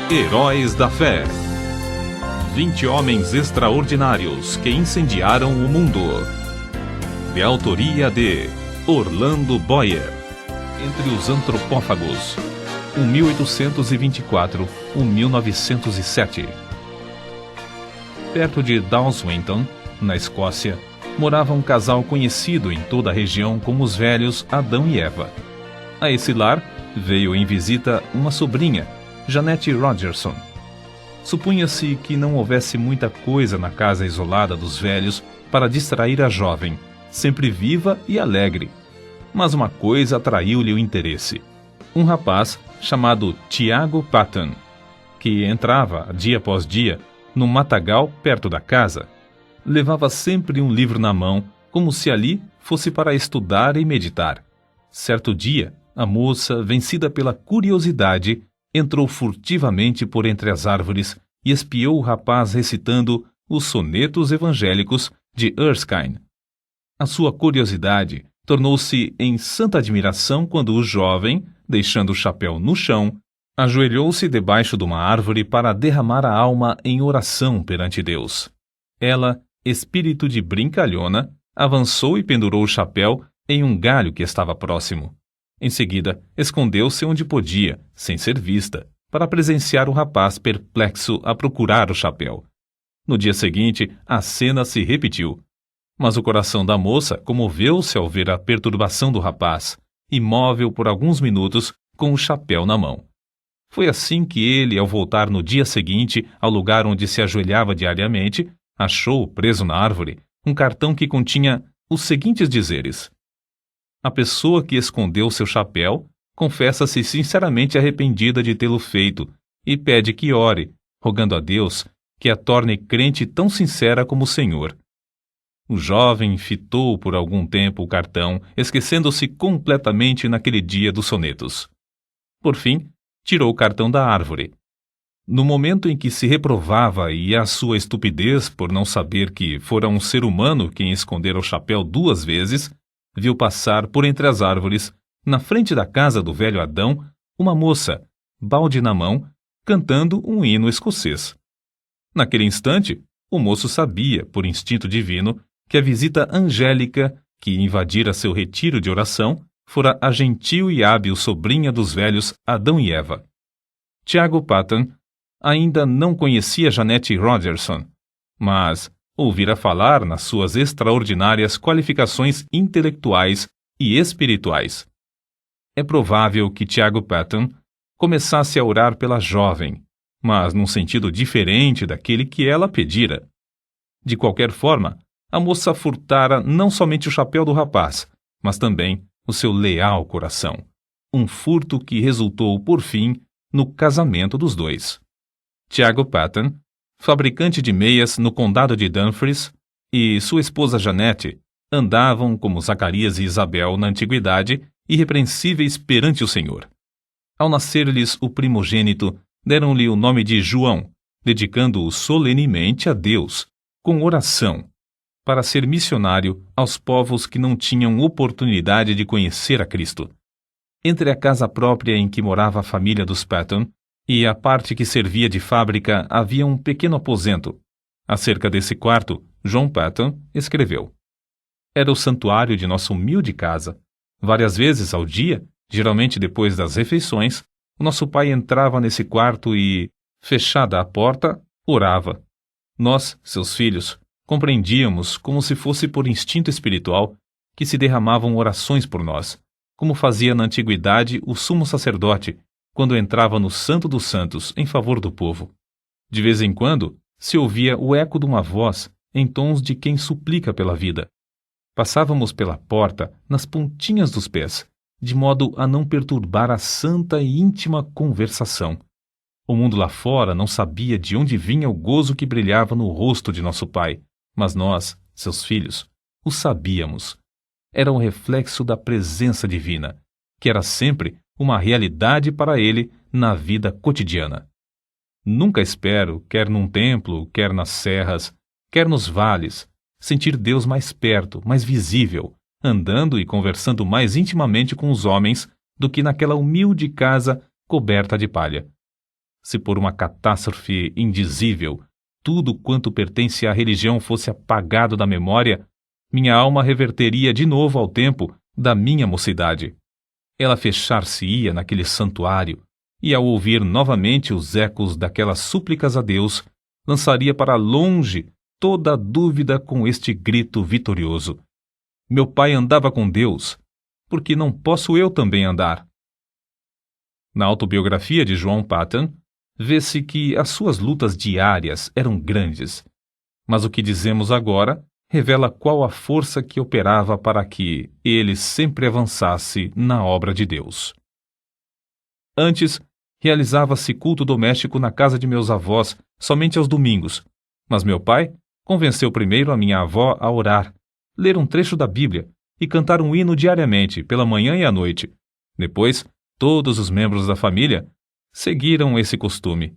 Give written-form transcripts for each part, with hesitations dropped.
Heróis da Fé. 20 homens extraordinários que incendiaram o mundo. De autoria de Orlando Boyer. Entre os antropófagos, 1824-1907. Perto de Dawswinton, na Escócia, morava um casal conhecido em toda a região como os velhos Adão e Eva. A esse lar veio em visita uma sobrinha, Jeanette Rogerson. Supunha-se que não houvesse muita coisa na casa isolada dos velhos para distrair a jovem, sempre viva e alegre. Mas uma coisa atraiu-lhe o interesse. Um rapaz chamado Tiago Patton, que entrava, dia após dia, num matagal perto da casa. Levava sempre um livro na mão, como se ali fosse para estudar e meditar. Certo dia, a moça, vencida pela curiosidade, entrou furtivamente por entre as árvores e espiou o rapaz recitando os sonetos evangélicos de Erskine. A sua curiosidade tornou-se em santa admiração quando o jovem, deixando o chapéu no chão, ajoelhou-se debaixo de uma árvore para derramar a alma em oração perante Deus. Ela, espírito de brincalhona, avançou e pendurou o chapéu em um galho que estava próximo. Em seguida, escondeu-se onde podia, sem ser vista, para presenciar o rapaz perplexo a procurar o chapéu. No dia seguinte, a cena se repetiu. Mas o coração da moça comoveu-se ao ver a perturbação do rapaz, imóvel por alguns minutos, com o chapéu na mão. Foi assim que ele, ao voltar no dia seguinte ao lugar onde se ajoelhava diariamente, achou, preso na árvore, um cartão que continha os seguintes dizeres: a pessoa que escondeu seu chapéu confessa-se sinceramente arrependida de tê-lo feito e pede que ore, rogando a Deus que a torne crente tão sincera como o Senhor. O jovem fitou por algum tempo o cartão, esquecendo-se completamente naquele dia dos sonetos. Por fim, tirou o cartão da árvore. No momento em que se reprovava e a sua estupidez por não saber que fora um ser humano quem escondera o chapéu 2 vezes, viu passar por entre as árvores, na frente da casa do velho Adão, uma moça, balde na mão, cantando um hino escocês. Naquele instante, o moço sabia, por instinto divino, que a visita angélica que invadira seu retiro de oração fora a gentil e hábil sobrinha dos velhos Adão e Eva. Tiago Patton ainda não conhecia Jeanette Rogerson, mas ouvira falar nas suas extraordinárias qualificações intelectuais e espirituais. É provável que Tiago Patton começasse a orar pela jovem, mas num sentido diferente daquele que ela pedira. De qualquer forma, a moça furtara não somente o chapéu do rapaz, mas também o seu leal coração. Um furto que resultou, por fim, no casamento dos dois. Tiago Patton, fabricante de meias no condado de Dumfries, e sua esposa Jeanette andavam como Zacarias e Isabel na antiguidade, irrepreensíveis perante o Senhor. Ao nascer-lhes o primogênito, deram-lhe o nome de João, dedicando-o solenemente a Deus, com oração, para ser missionário aos povos que não tinham oportunidade de conhecer a Cristo. Entre a casa própria em que morava a família dos Patton e a parte que servia de fábrica havia um pequeno aposento. Acerca desse quarto, John Patton escreveu: era o santuário de nossa humilde casa. Várias vezes ao dia, geralmente depois das refeições, o nosso pai entrava nesse quarto e, fechada a porta, orava. Nós, seus filhos, compreendíamos, como se fosse por instinto espiritual, que se derramavam orações por nós, como fazia na antiguidade o sumo sacerdote, quando entrava no Santo dos Santos em favor do povo. De vez em quando, se ouvia o eco de uma voz em tons de quem suplica pela vida. Passávamos pela porta nas pontinhas dos pés, de modo a não perturbar a santa e íntima conversação. O mundo lá fora não sabia de onde vinha o gozo que brilhava no rosto de nosso pai, mas nós, seus filhos, o sabíamos. Era um reflexo da presença divina, que era sempre uma realidade para ele na vida cotidiana. Nunca espero, quer num templo, quer nas serras, quer nos vales, sentir Deus mais perto, mais visível, andando e conversando mais intimamente com os homens do que naquela humilde casa coberta de palha. Se por uma catástrofe indizível tudo quanto pertence à religião fosse apagado da memória, minha alma reverteria de novo ao tempo da minha mocidade. Ela fechar-se-ia naquele santuário, e ao ouvir novamente os ecos daquelas súplicas a Deus, lançaria para longe toda a dúvida com este grito vitorioso: meu pai andava com Deus, porque não posso eu também andar? Na autobiografia de João Patton, vê-se que as suas lutas diárias eram grandes, mas o que dizemos agora revela qual a força que operava para que ele sempre avançasse na obra de Deus. Antes, realizava-se culto doméstico na casa de meus avós somente aos domingos, mas meu pai convenceu primeiro a minha avó a orar, ler um trecho da Bíblia e cantar um hino diariamente, pela manhã e à noite. Depois, todos os membros da família seguiram esse costume.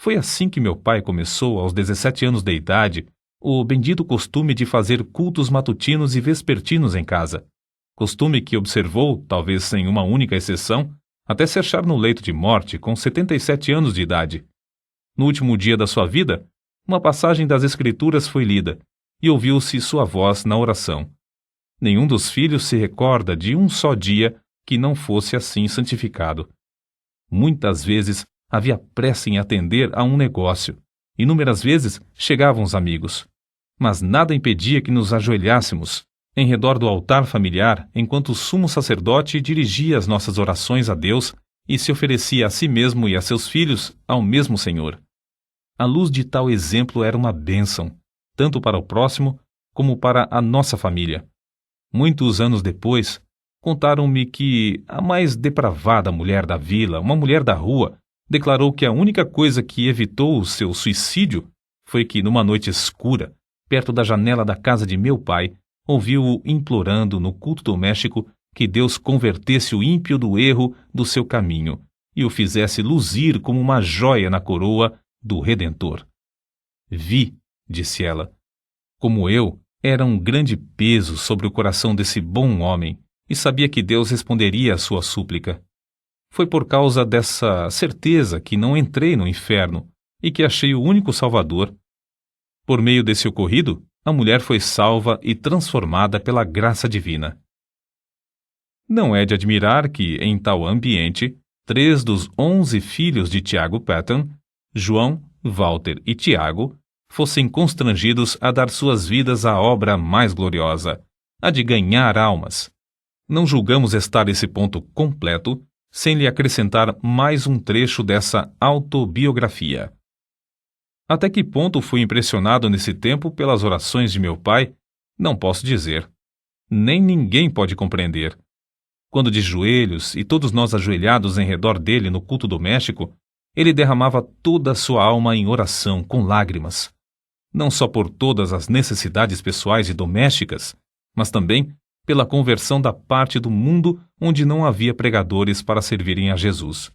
Foi assim que meu pai começou, aos 17 anos de idade, o bendito costume de fazer cultos matutinos e vespertinos em casa. Costume que observou, talvez sem uma única exceção, até se achar no leito de morte com 77 anos de idade. No último dia da sua vida, uma passagem das Escrituras foi lida e ouviu-se sua voz na oração. Nenhum dos filhos se recorda de um só dia que não fosse assim santificado. Muitas vezes havia pressa em atender a um negócio. Inúmeras vezes chegavam os amigos. Mas nada impedia que nos ajoelhássemos em redor do altar familiar enquanto o sumo sacerdote dirigia as nossas orações a Deus e se oferecia a si mesmo e a seus filhos ao mesmo Senhor. A luz de tal exemplo era uma bênção, tanto para o próximo como para a nossa família. Muitos anos depois, contaram-me que a mais depravada mulher da vila, uma mulher da rua, declarou que a única coisa que evitou o seu suicídio foi que, numa noite escura, perto da janela da casa de meu pai, ouviu-o implorando no culto doméstico que Deus convertesse o ímpio do erro do seu caminho e o fizesse luzir como uma joia na coroa do Redentor. Vi, disse ela, como eu era um grande peso sobre o coração desse bom homem e sabia que Deus responderia à sua súplica. Foi por causa dessa certeza que não entrei no inferno e que achei o único Salvador. Por meio desse ocorrido, a mulher foi salva e transformada pela graça divina. Não é de admirar que, em tal ambiente, 3 dos 11 filhos de Tiago Patton, João, Walter e Tiago, fossem constrangidos a dar suas vidas à obra mais gloriosa, a de ganhar almas. Não julgamos estar esse ponto completo sem lhe acrescentar mais um trecho dessa autobiografia. Até que ponto fui impressionado nesse tempo pelas orações de meu pai, não posso dizer. Nem ninguém pode compreender. Quando de joelhos e todos nós ajoelhados em redor dele no culto doméstico, ele derramava toda a sua alma em oração com lágrimas, não só por todas as necessidades pessoais e domésticas, mas também pela conversão da parte do mundo onde não havia pregadores para servirem a Jesus.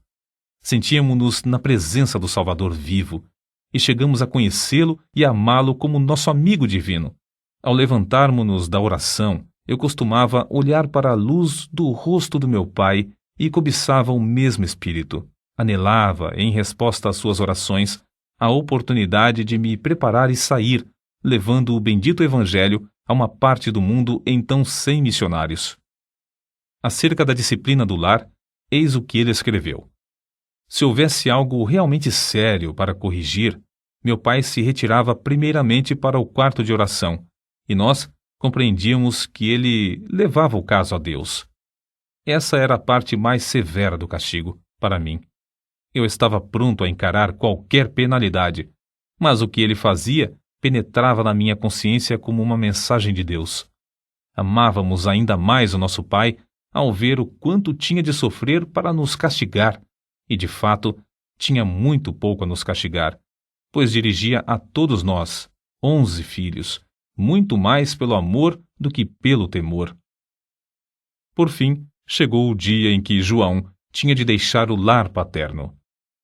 Sentíamos-nos na presença do Salvador vivo e chegamos a conhecê-lo e amá-lo como nosso amigo divino. Ao levantarmos-nos da oração, eu costumava olhar para a luz do rosto do meu pai e cobiçava o mesmo espírito. Anelava, em resposta às suas orações, a oportunidade de me preparar e sair, levando o bendito Evangelho a uma parte do mundo então sem missionários. Acerca da disciplina do lar, eis o que ele escreveu. Se houvesse algo realmente sério para corrigir, meu pai se retirava primeiramente para o quarto de oração, e nós compreendíamos que ele levava o caso a Deus. Essa era a parte mais severa do castigo, para mim. Eu estava pronto a encarar qualquer penalidade, mas o que ele fazia penetrava na minha consciência como uma mensagem de Deus. Amávamos ainda mais o nosso pai ao ver o quanto tinha de sofrer para nos castigar, e de fato tinha muito pouco a nos castigar, pois dirigia a todos nós, 11 filhos, muito mais pelo amor do que pelo temor. Por fim, chegou o dia em que João tinha de deixar o lar paterno.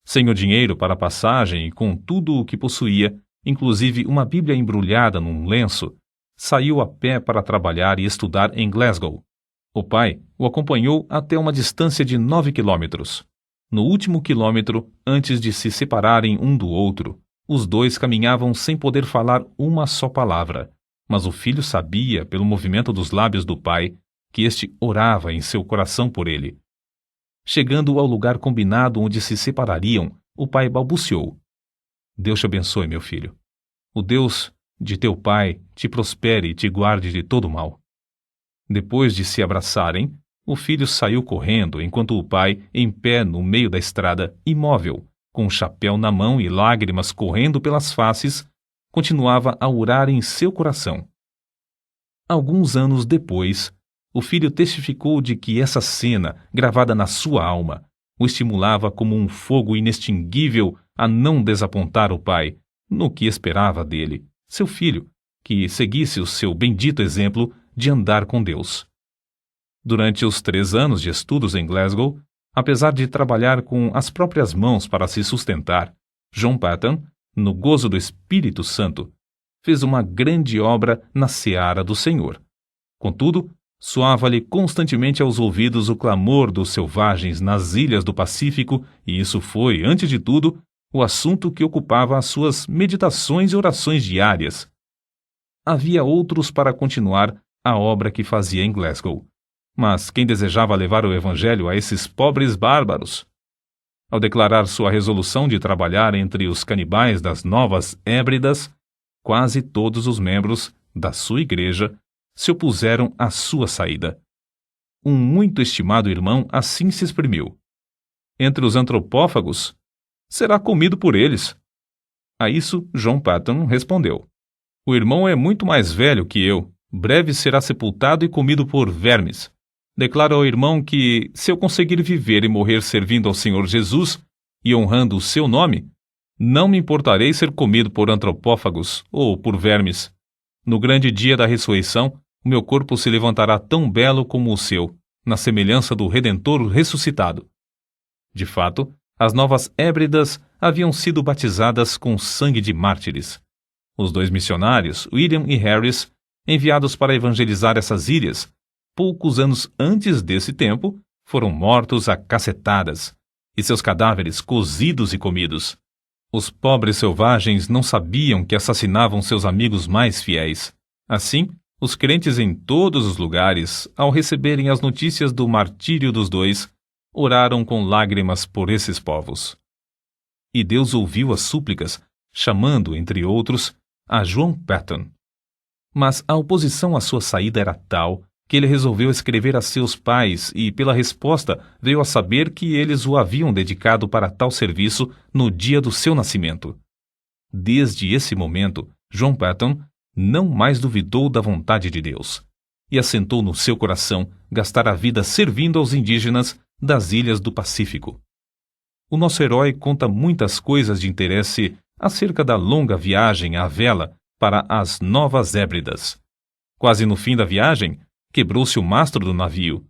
Sem o dinheiro para a passagem e com tudo o que possuía, inclusive uma Bíblia embrulhada num lenço, saiu a pé para trabalhar e estudar em Glasgow. O pai o acompanhou até uma distância de 9 quilômetros. No último quilômetro, antes de se separarem um do outro, os dois caminhavam sem poder falar uma só palavra, mas o filho sabia, pelo movimento dos lábios do pai, que este orava em seu coração por ele. Chegando ao lugar combinado onde se separariam, o pai balbuciou: Deus te abençoe, meu filho. O Deus de teu pai te prospere e te guarde de todo mal. Depois de se abraçarem, o filho saiu correndo, enquanto o pai, em pé no meio da estrada, imóvel, com o chapéu na mão e lágrimas correndo pelas faces, continuava a orar em seu coração. Alguns anos depois, o filho testificou de que essa cena, gravada na sua alma, o estimulava como um fogo inextinguível a não desapontar o pai, no que esperava dele, seu filho, que seguisse o seu bendito exemplo de andar com Deus. Durante os 3 anos de estudos em Glasgow, apesar de trabalhar com as próprias mãos para se sustentar, John Paton, no gozo do Espírito Santo, fez uma grande obra na seara do Senhor. Contudo, soava-lhe constantemente aos ouvidos o clamor dos selvagens nas ilhas do Pacífico, e isso foi, antes de tudo, o assunto que ocupava as suas meditações e orações diárias. Havia outros para continuar a obra que fazia em Glasgow, mas quem desejava levar o Evangelho a esses pobres bárbaros? Ao declarar sua resolução de trabalhar entre os canibais das Novas Hébridas, quase todos os membros da sua igreja se opuseram à sua saída. Um muito estimado irmão assim se exprimiu: entre os antropófagos, será comido por eles. A isso, John Paton respondeu: o irmão é muito mais velho que eu, breve será sepultado e comido por vermes. Declaro ao irmão que, se eu conseguir viver e morrer servindo ao Senhor Jesus e honrando o seu nome, não me importarei ser comido por antropófagos ou por vermes. No grande dia da ressurreição, o meu corpo se levantará tão belo como o seu, na semelhança do Redentor ressuscitado. De fato, as Novas Hébridas haviam sido batizadas com sangue de mártires. Os 2 missionários, William e Harris, enviados para evangelizar essas ilhas, poucos anos antes desse tempo, foram mortos a cacetadas, e seus cadáveres cozidos e comidos. Os pobres selvagens não sabiam que assassinavam seus amigos mais fiéis. Assim, os crentes em todos os lugares, ao receberem as notícias do martírio dos 2, oraram com lágrimas por esses povos. E Deus ouviu as súplicas, chamando, entre outros, a John Paton. Mas a oposição à sua saída era tal que ele resolveu escrever a seus pais e, pela resposta, veio a saber que eles o haviam dedicado para tal serviço no dia do seu nascimento. Desde esse momento, John Paton não mais duvidou da vontade de Deus e assentou no seu coração gastar a vida servindo aos indígenas das ilhas do Pacífico. O nosso herói conta muitas coisas de interesse acerca da longa viagem à vela para as Novas Hébridas. Quase no fim da viagem, quebrou-se o mastro do navio.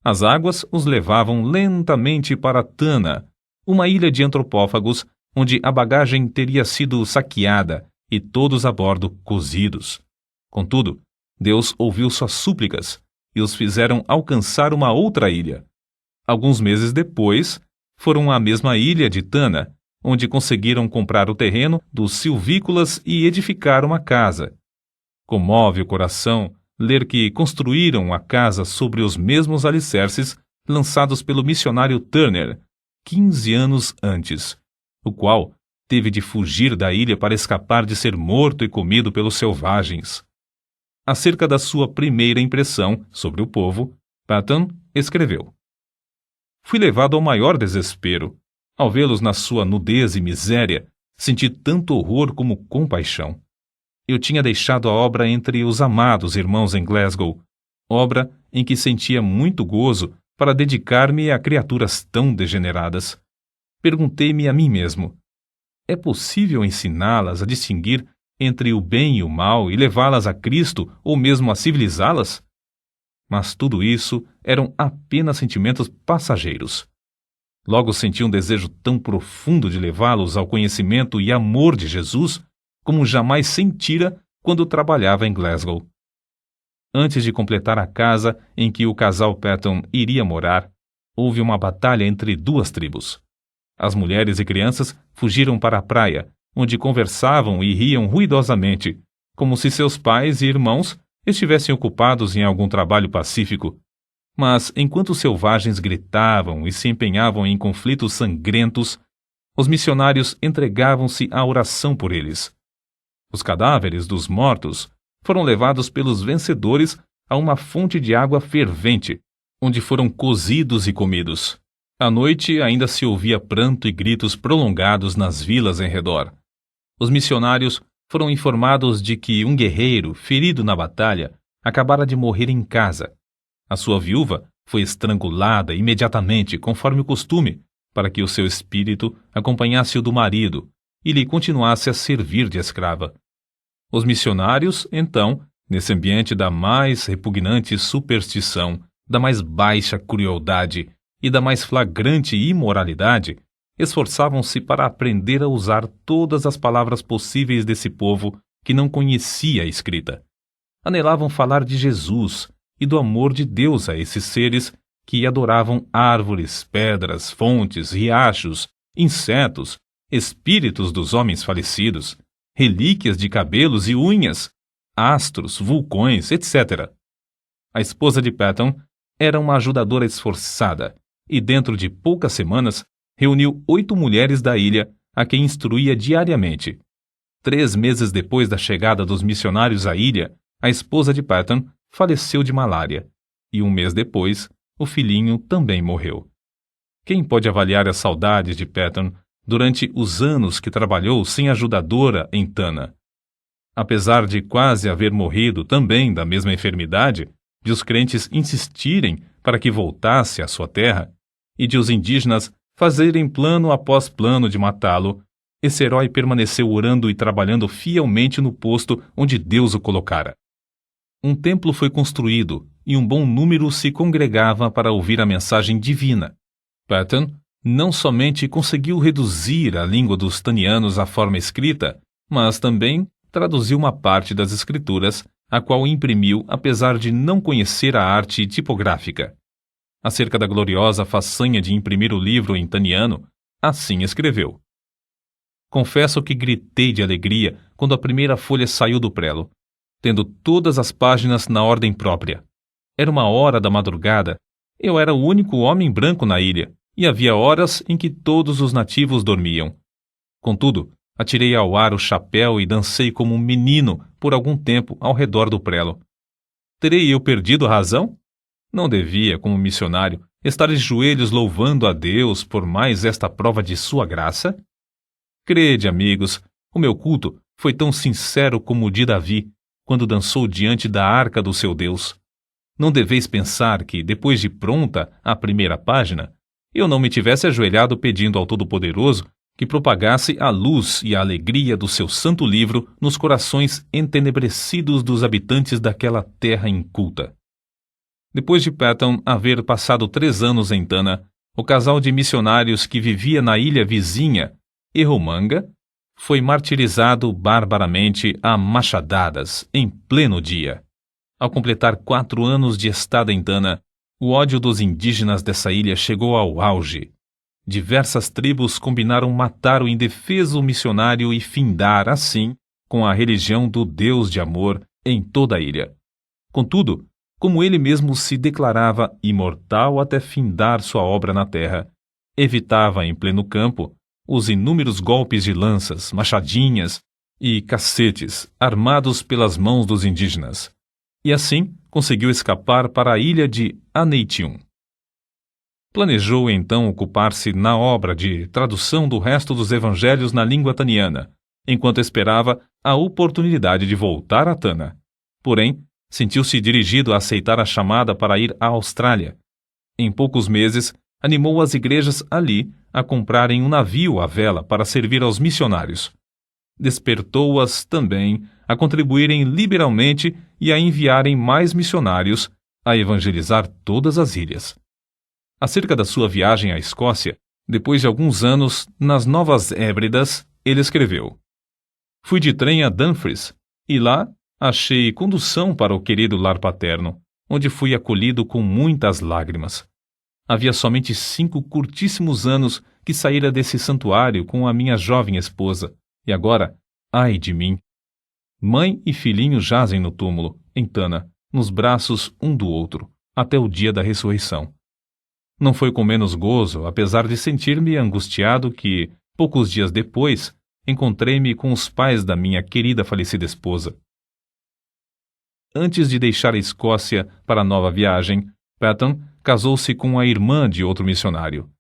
As águas os levavam lentamente para Tana, uma ilha de antropófagos onde a bagagem teria sido saqueada e todos a bordo cozidos. Contudo, Deus ouviu suas súplicas e os fizeram alcançar uma outra ilha. Alguns meses depois, foram à mesma ilha de Tana, onde conseguiram comprar o terreno dos silvícolas e edificar uma casa. Comove o coração ler que construíram a casa sobre os mesmos alicerces lançados pelo missionário Turner 15 anos antes, o qual teve de fugir da ilha para escapar de ser morto e comido pelos selvagens. Acerca da sua primeira impressão sobre o povo, Paton escreveu: fui levado ao maior desespero. Ao vê-los na sua nudez e miséria, senti tanto horror como compaixão. Eu tinha deixado a obra entre os amados irmãos em Glasgow, obra em que sentia muito gozo para dedicar-me a criaturas tão degeneradas. Perguntei-me a mim mesmo: é possível ensiná-las a distinguir entre o bem e o mal e levá-las a Cristo ou mesmo a civilizá-las? Mas tudo isso eram apenas sentimentos passageiros. Logo senti um desejo tão profundo de levá-los ao conhecimento e amor de Jesus como jamais sentira quando trabalhava em Glasgow. Antes de completar a casa em que o casal Paton iria morar, houve uma batalha entre duas tribos. As mulheres e crianças fugiram para a praia, onde conversavam e riam ruidosamente, como se seus pais e irmãos estivessem ocupados em algum trabalho pacífico. Mas, enquanto os selvagens gritavam e se empenhavam em conflitos sangrentos, os missionários entregavam-se à oração por eles. Os cadáveres dos mortos foram levados pelos vencedores a uma fonte de água fervente, onde foram cozidos e comidos. À noite ainda se ouvia pranto e gritos prolongados nas vilas em redor. Os missionários foram informados de que um guerreiro, ferido na batalha, acabara de morrer em casa. A sua viúva foi estrangulada imediatamente, conforme o costume, para que o seu espírito acompanhasse o do marido e lhe continuasse a servir de escrava. Os missionários, então, nesse ambiente da mais repugnante superstição, da mais baixa crueldade e da mais flagrante imoralidade, esforçavam-se para aprender a usar todas as palavras possíveis desse povo que não conhecia a escrita. Anelavam falar de Jesus e do amor de Deus a esses seres que adoravam árvores, pedras, fontes, riachos, insetos, espíritos dos homens falecidos, relíquias de cabelos e unhas, astros, vulcões, etc. A esposa de Patton era uma ajudadora esforçada e, dentro de poucas semanas, reuniu 8 mulheres da ilha a quem instruía diariamente. 3 meses depois da chegada dos missionários à ilha, a esposa de Patton faleceu de malária e 1 mês depois, o filhinho também morreu. Quem pode avaliar as saudades de Patton durante os anos que trabalhou sem ajudadora em Tana? Apesar de quase haver morrido também da mesma enfermidade, de os crentes insistirem para que voltasse à sua terra e de os indígenas fazerem plano após plano de matá-lo, esse herói permaneceu orando e trabalhando fielmente no posto onde Deus o colocara. Um templo foi construído e um bom número se congregava para ouvir a mensagem divina. Patton não somente conseguiu reduzir a língua dos tanianos à forma escrita, mas também traduziu uma parte das escrituras, a qual imprimiu apesar de não conhecer a arte tipográfica. Acerca da gloriosa façanha de imprimir o livro em taniano, assim escreveu: Confesso que gritei de alegria quando a primeira folha saiu do prelo, tendo todas as páginas na ordem própria. Era 1 hora da madrugada, eu era o único homem branco na ilha, e havia horas em que todos os nativos dormiam. Contudo, atirei ao ar o chapéu e dancei como um menino por algum tempo ao redor do prelo. Terei eu perdido a razão? Não devia, como missionário, estar de joelhos louvando a Deus por mais esta prova de sua graça? Crede, amigos, o meu culto foi tão sincero como o de Davi, quando dançou diante da arca do seu Deus. Não deveis pensar que, depois de pronta a primeira página, eu não me tivesse ajoelhado pedindo ao Todo-Poderoso que propagasse a luz e a alegria do seu santo livro nos corações entenebrecidos dos habitantes daquela terra inculta. Depois de Patton haver passado 3 anos em Tana, o casal de missionários que vivia na ilha vizinha, Erromanga, foi martirizado barbaramente a machadadas em pleno dia. Ao completar 4 anos de estada em Tana, o ódio dos indígenas dessa ilha chegou ao auge. Diversas tribos combinaram matar o indefeso missionário e findar, assim, com a religião do Deus de amor em toda a ilha. Contudo, como ele mesmo se declarava imortal até findar sua obra na terra, evitava em pleno campo os inúmeros golpes de lanças, machadinhas e cacetes armados pelas mãos dos indígenas, e assim conseguiu escapar para a ilha de Aneitium. Planejou então ocupar-se na obra de tradução do resto dos evangelhos na língua taniana, enquanto esperava a oportunidade de voltar a Tana. Porém, sentiu-se dirigido a aceitar a chamada para ir à Austrália. Em poucos meses, animou as igrejas ali a comprarem um navio à vela para servir aos missionários. Despertou-as também a contribuírem liberalmente e a enviarem mais missionários a evangelizar todas as ilhas. Acerca da sua viagem à Escócia, depois de alguns anos nas Novas Hébridas, ele escreveu: Fui de trem a Dumfries e lá achei condução para o querido lar paterno, onde fui acolhido com muitas lágrimas. Havia somente 5 curtíssimos anos que saíra desse santuário com a minha jovem esposa, e agora, ai de mim! Mãe e filhinho jazem no túmulo, em Tana, nos braços um do outro, até o dia da ressurreição. Não foi com menos gozo, apesar de sentir-me angustiado, que, poucos dias depois, encontrei-me com os pais da minha querida falecida esposa. Antes de deixar a Escócia para a nova viagem, Patton casou-se com a irmã de outro missionário.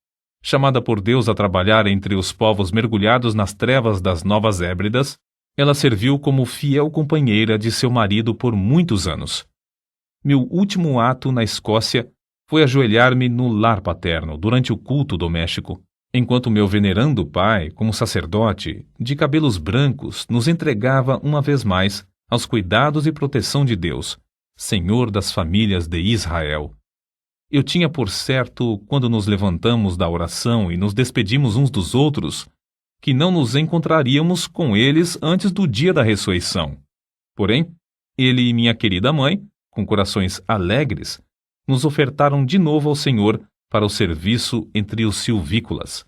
Chamada por Deus a trabalhar entre os povos mergulhados nas trevas das Novas Hébridas, ela serviu como fiel companheira de seu marido por muitos anos. Meu último ato na Escócia foi ajoelhar-me no lar paterno durante o culto doméstico, enquanto meu venerando pai, como sacerdote, de cabelos brancos, nos entregava uma vez mais aos cuidados e proteção de Deus, Senhor das famílias de Israel. Eu tinha por certo, quando nos levantamos da oração e nos despedimos uns dos outros, que não nos encontraríamos com eles antes do dia da ressurreição. Porém, ele e minha querida mãe, com corações alegres, nos ofertaram de novo ao Senhor para o serviço entre os silvícolas.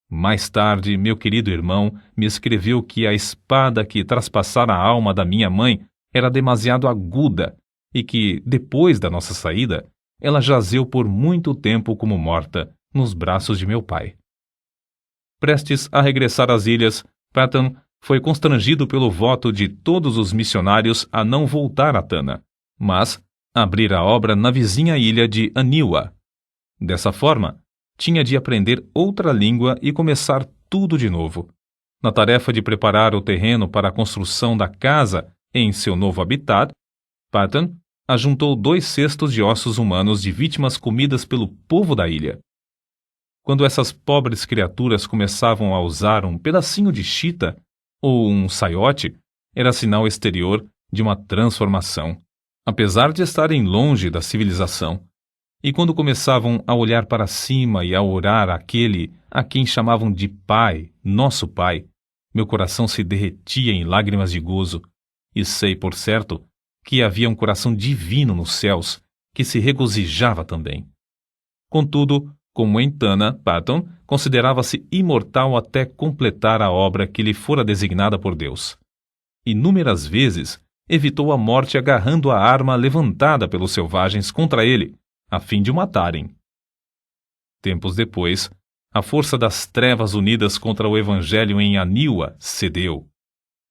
Mais tarde, meu querido irmão me escreveu que a espada que traspassara a alma da minha mãe era demasiado aguda e que, depois da nossa saída, ela jazeu por muito tempo como morta nos braços de meu pai. Prestes a regressar às ilhas, Patton foi constrangido pelo voto de todos os missionários a não voltar a Tana, mas abrir a obra na vizinha ilha de Aniwa. Dessa forma, tinha de aprender outra língua e começar tudo de novo. Na tarefa de preparar o terreno para a construção da casa em seu novo habitat, Patton ajuntou 2 cestos de ossos humanos de vítimas comidas pelo povo da ilha. Quando essas pobres criaturas começavam a usar um pedacinho de chita ou um saiote, era sinal exterior de uma transformação, apesar de estarem longe da civilização. E quando começavam a olhar para cima e a orar àquele a quem chamavam de Pai, nosso Pai, meu coração se derretia em lágrimas de gozo, e sei, por certo, que havia um coração divino nos céus, que se regozijava também. Contudo, como em Tana, Patton considerava-se imortal até completar a obra que lhe fora designada por Deus. Inúmeras vezes evitou a morte agarrando a arma levantada pelos selvagens contra ele, a fim de o matarem. Tempos depois, a força das trevas unidas contra o Evangelho em Aniwa cedeu.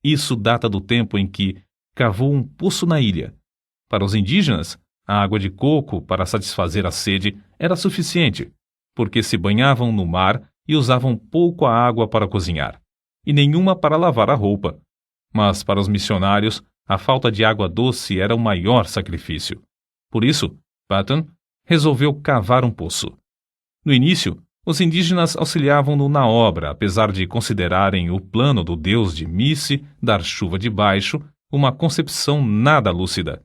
Isso data do tempo em que cavou um poço na ilha. Para os indígenas, a água de coco para satisfazer a sede era suficiente, porque se banhavam no mar e usavam pouco a água para cozinhar, e nenhuma para lavar a roupa. Mas para os missionários, a falta de água doce era o maior sacrifício. Por isso, Patton resolveu cavar um poço. No início, os indígenas auxiliavam-no na obra, apesar de considerarem o plano do deus de Misse dar chuva de baixo uma concepção nada lúcida.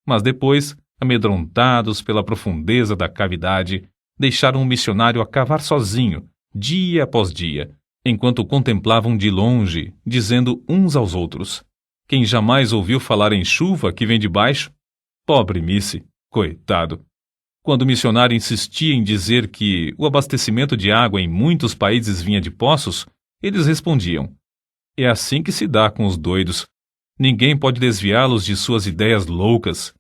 Mas depois, amedrontados pela profundeza da cavidade, deixaram o missionário a cavar sozinho, dia após dia, enquanto contemplavam de longe, dizendo uns aos outros: quem jamais ouviu falar em chuva que vem de baixo? Pobre Misse, coitado! Quando o missionário insistia em dizer que o abastecimento de água em muitos países vinha de poços, eles respondiam: é assim que se dá com os doidos. Ninguém pode desviá-los de suas ideias loucas.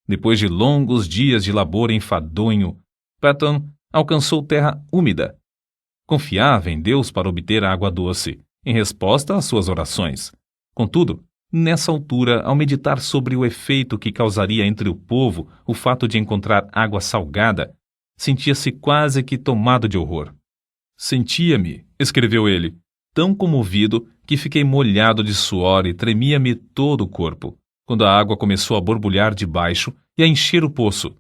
Depois de longos dias de labor enfadonho, Patton alcançou terra úmida. Confiava em Deus para obter água doce, em resposta às suas orações. Contudo, nessa altura, ao meditar sobre o efeito que causaria entre o povo o fato de encontrar água salgada, sentia-se quase que tomado de horror. Sentia-me, escreveu ele, tão comovido que fiquei molhado de suor e tremia-me todo o corpo, quando a água começou a borbulhar de baixo e a encher o poço.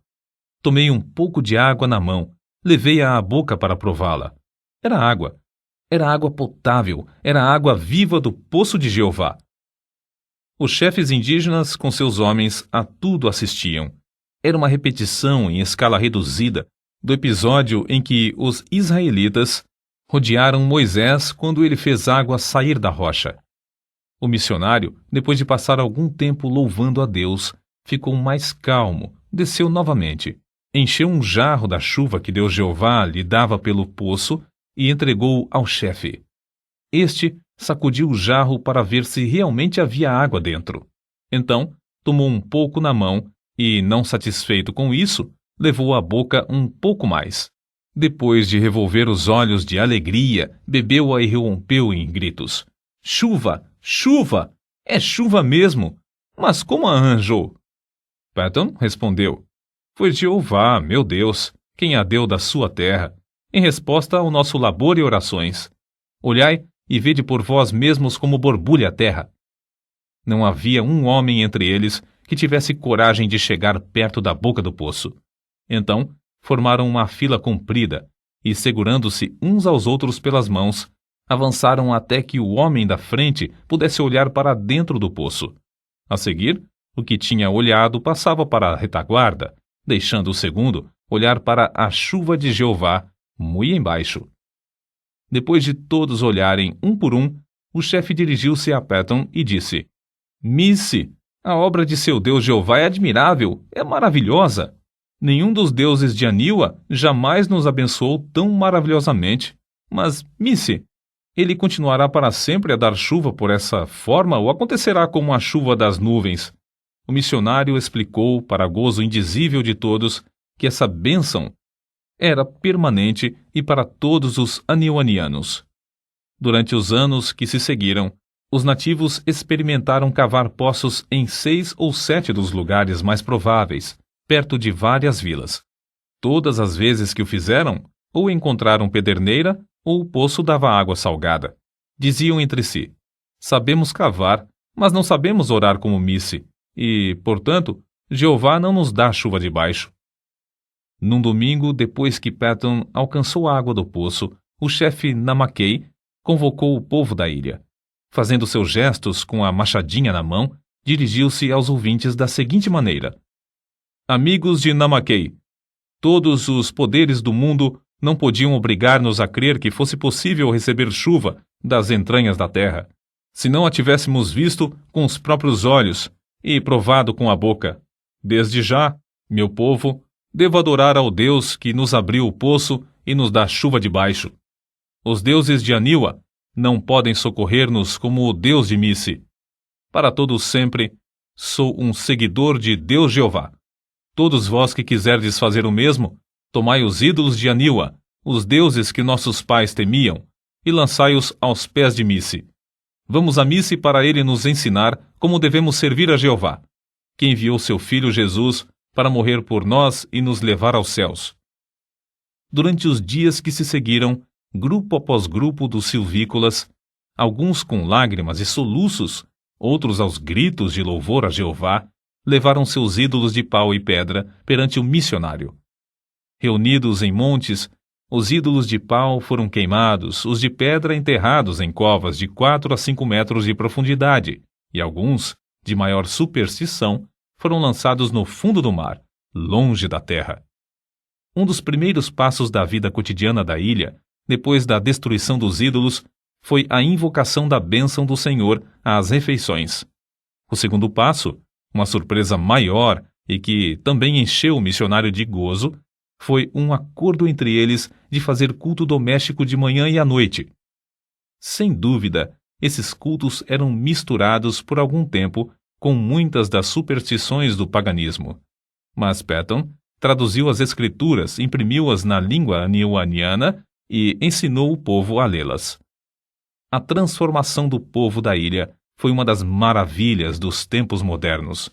Tomei um pouco de água na mão, levei-a à boca para prová-la. Era água potável, era a água viva do poço de Jeová. Os chefes indígenas, com seus homens, a tudo assistiam. Era uma repetição em escala reduzida do episódio em que os israelitas rodearam Moisés quando ele fez água sair da rocha. O missionário, depois de passar algum tempo louvando a Deus, ficou mais calmo, desceu novamente, encheu um jarro da chuva que Deus Jeová lhe dava pelo poço e entregou ao chefe. Este sacudiu o jarro para ver se realmente havia água dentro. Então, tomou um pouco na mão e, não satisfeito com isso, levou à boca um pouco mais. Depois de revolver os olhos de alegria, bebeu-a e rompeu em gritos. Chuva! Chuva! É chuva mesmo! Mas como a arranjou? Patton respondeu. Foi Jeová, meu Deus, quem a deu da sua terra, em resposta ao nosso labor e orações. Olhai e vede por vós mesmos como borbulha a terra. Não havia um homem entre eles que tivesse coragem de chegar perto da boca do poço. Então, formaram uma fila comprida e, segurando-se uns aos outros pelas mãos, avançaram até que o homem da frente pudesse olhar para dentro do poço. A seguir, o que tinha olhado passava para a retaguarda, deixando o segundo olhar para a chuva de Jeová, muito embaixo. Depois de todos olharem um por um, o chefe dirigiu-se a Patton e disse: Missy, a obra de seu Deus Jeová é admirável, é maravilhosa. Nenhum dos deuses de Aniwa jamais nos abençoou tão maravilhosamente. Mas, Missy, ele continuará para sempre a dar chuva por essa forma ou acontecerá como a chuva das nuvens? O missionário explicou, para gozo indizível de todos, que essa bênção era permanente e para todos os aniwanianos. Durante os anos que se seguiram, os nativos experimentaram cavar poços em 6 ou 7 dos lugares mais prováveis, perto de várias vilas. Todas as vezes que o fizeram, ou encontraram pederneira, ou o poço dava água salgada. Diziam entre si: sabemos cavar, mas não sabemos orar como Missy, e, portanto, Jeová não nos dá chuva de baixo. Num domingo, depois que Patton alcançou a água do poço, o chefe Namakei convocou o povo da ilha. Fazendo seus gestos com a machadinha na mão, dirigiu-se aos ouvintes da seguinte maneira: Amigos de Namakei, todos os poderes do mundo não podiam obrigar-nos a crer que fosse possível receber chuva das entranhas da terra, se não a tivéssemos visto com os próprios olhos e provado com a boca. Desde já, meu povo, devo adorar ao Deus que nos abriu o poço e nos dá chuva de baixo. Os deuses de Aniwa não podem socorrer-nos como o Deus de Missy. Para todos sempre, sou um seguidor de Deus Jeová. Todos vós que quiserdes fazer o mesmo, tomai os ídolos de Aniwa, os deuses que nossos pais temiam, e lançai-os aos pés de Missy. Vamos a Missy para ele nos ensinar como devemos servir a Jeová, que enviou seu filho Jesus para morrer por nós e nos levar aos céus. Durante os dias que se seguiram, grupo após grupo dos silvícolas, alguns com lágrimas e soluços, outros aos gritos de louvor a Jeová, levaram seus ídolos de pau e pedra perante o missionário. Reunidos em montes, os ídolos de pau foram queimados, os de pedra enterrados em covas de 4 a 5 metros de profundidade, e alguns, de maior superstição, foram lançados no fundo do mar, longe da terra. Um dos primeiros passos da vida cotidiana da ilha, depois da destruição dos ídolos, foi a invocação da bênção do Senhor às refeições. O segundo passo, uma surpresa maior e que também encheu o missionário de gozo, foi um acordo entre eles de fazer culto doméstico de manhã e à noite. Sem dúvida, esses cultos eram misturados por algum tempo com muitas das superstições do paganismo. Mas Patton traduziu as escrituras, imprimiu-as na língua aniwaniana e ensinou o povo a lê-las. A transformação do povo da ilha foi uma das maravilhas dos tempos modernos.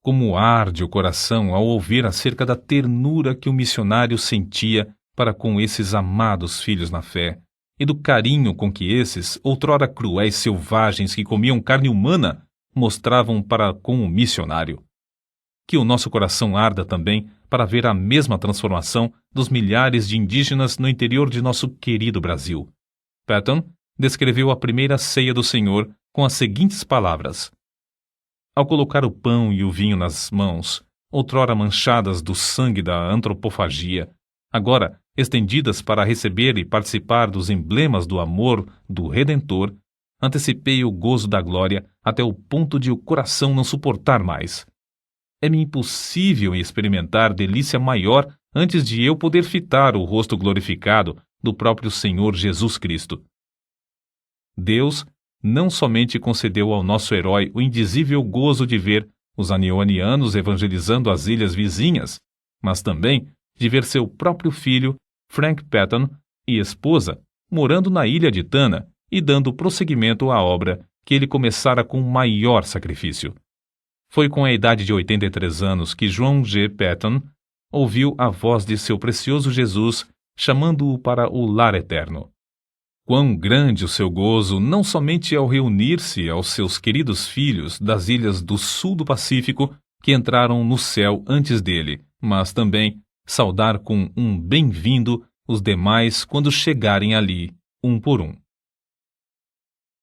Como arde o coração ao ouvir acerca da ternura que o missionário sentia para com esses amados filhos na fé, e do carinho com que esses, outrora cruéis selvagens que comiam carne humana, mostravam para com o missionário. Que o nosso coração arda também para ver a mesma transformação dos milhares de indígenas no interior de nosso querido Brasil. Patton descreveu a primeira ceia do Senhor com as seguintes palavras: ao colocar o pão e o vinho nas mãos, outrora manchadas do sangue da antropofagia, agora estendidas para receber e participar dos emblemas do amor do Redentor, antecipei o gozo da glória até o ponto de o coração não suportar mais. É-me impossível experimentar delícia maior antes de eu poder fitar o rosto glorificado do próprio Senhor Jesus Cristo. Deus não somente concedeu ao nosso herói o indizível gozo de ver os anionianos evangelizando as ilhas vizinhas, mas também de ver seu próprio filho, Frank Patton, e esposa, morando na ilha de Tanna e dando prosseguimento à obra que ele começara com maior sacrifício. Foi com a idade de 83 anos que João G. Patton ouviu a voz de seu precioso Jesus chamando-o para o lar eterno. Quão grande o seu gozo, não somente ao reunir-se aos seus queridos filhos das ilhas do sul do Pacífico que entraram no céu antes dele, mas também saudar com um bem-vindo os demais quando chegarem ali, um por um.